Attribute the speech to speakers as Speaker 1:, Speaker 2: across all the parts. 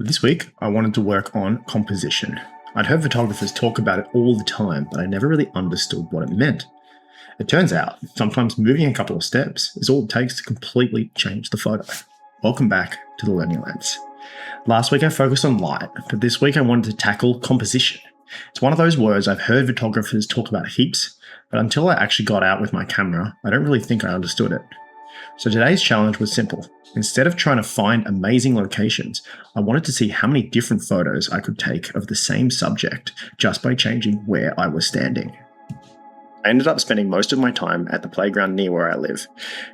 Speaker 1: This week, I wanted to work on composition. I'd heard photographers talk about it all the time, but I never really understood what it meant. It turns out, sometimes moving a couple of steps is all it takes to completely change the photo. Welcome back to the Learning Lens. Last week I focused on light, but this week I wanted to tackle composition. It's one of those words I've heard photographers talk about heaps, but until I actually got out with my camera, I don't really think I understood it. So today's challenge was simple. Instead of trying to find amazing locations, I wanted to see how many different photos I could take of the same subject just by changing where I was standing. I ended up spending most of my time at the playground near where I live.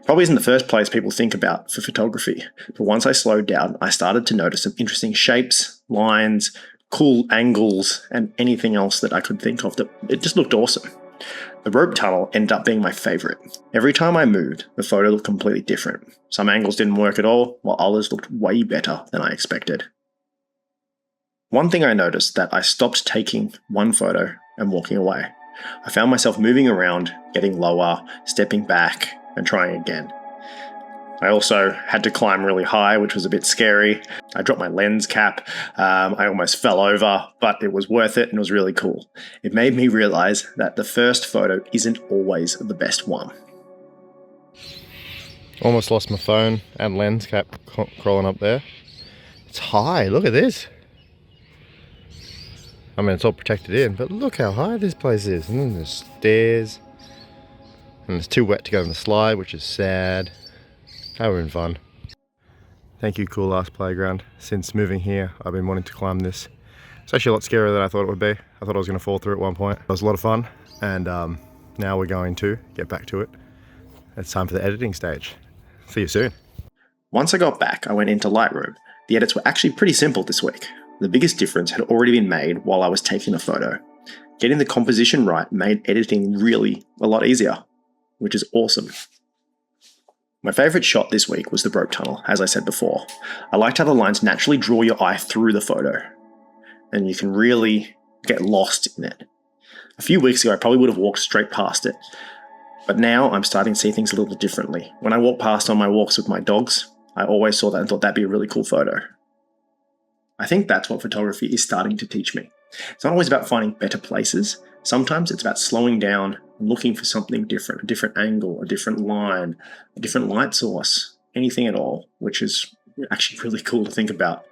Speaker 1: Probably isn't the first place people think about for photography, but once I slowed down, I started to notice some interesting shapes, lines, cool angles, and anything else that I could think of that it just looked awesome. The rope tunnel ended up being my favorite. Every time I moved, the photo looked completely different. Some angles didn't work at all, while others looked way better than I expected. One thing I noticed that I stopped taking one photo and walking away. I found myself moving around, getting lower, stepping back, and trying again. I also had to climb really high, which was a bit scary. I dropped my lens cap. I almost fell over, but it was worth it and it was really cool. It made me realize that the first photo isn't always the best one.
Speaker 2: Almost lost my phone and lens cap crawling up there. It's high, look at this. I mean, it's all protected in, but look how high this place is. And then there's stairs. And it's too wet to go on the slide, which is sad. They were in fun. Thank you, cool ass playground. Since moving here, I've been wanting to climb this. It's actually a lot scarier than I thought it would be. I thought I was going to fall through at one point. It was a lot of fun, and now we're going to get back to it. It's time for the editing stage. See you soon.
Speaker 1: Once I got back, I went into Lightroom. The edits were actually pretty simple this week. The biggest difference had already been made while I was taking the photo. Getting the composition right made editing really a lot easier, which is awesome. My favourite shot this week was the rope tunnel, as I said before. I liked how the lines naturally draw your eye through the photo, and you can really get lost in it. A few weeks ago, I probably would have walked straight past it, but now I'm starting to see things a little differently. When I walk past on my walks with my dogs, I always saw that and thought that'd be a really cool photo. I think that's what photography is starting to teach me. It's not always about finding better places. Sometimes it's about slowing down and looking for something different, a different angle, a different line, a different light source, anything at all, which is actually really cool to think about.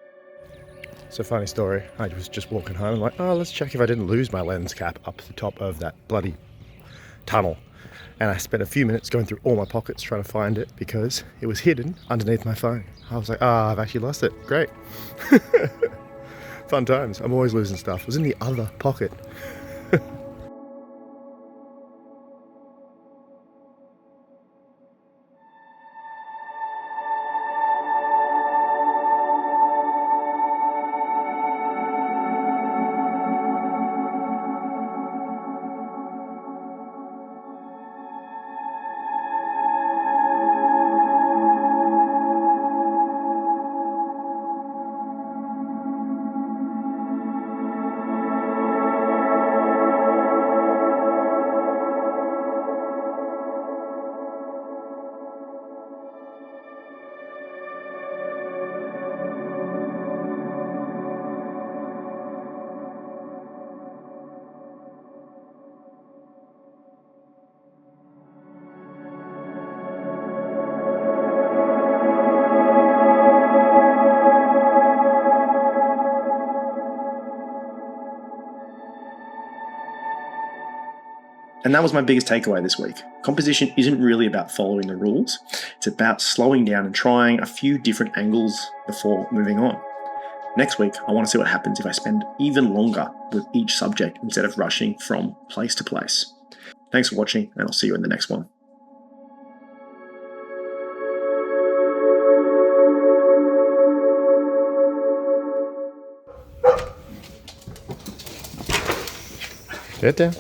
Speaker 2: It's a funny story. I was just walking home and like, oh, let's check if I didn't lose my lens cap up the top of that bloody tunnel. And I spent a few minutes going through all my pockets trying to find it because it was hidden underneath my phone. I was like, I've actually lost it. Great. Fun times. I'm always losing stuff. It was in the other pocket.
Speaker 1: And that was my biggest takeaway this week. Composition isn't really about following the rules. It's about slowing down and trying a few different angles before moving on. Next week, I want to see what happens if I spend even longer with each subject instead of rushing from place to place. Thanks for watching, and I'll see you in the next one.
Speaker 2: Get down.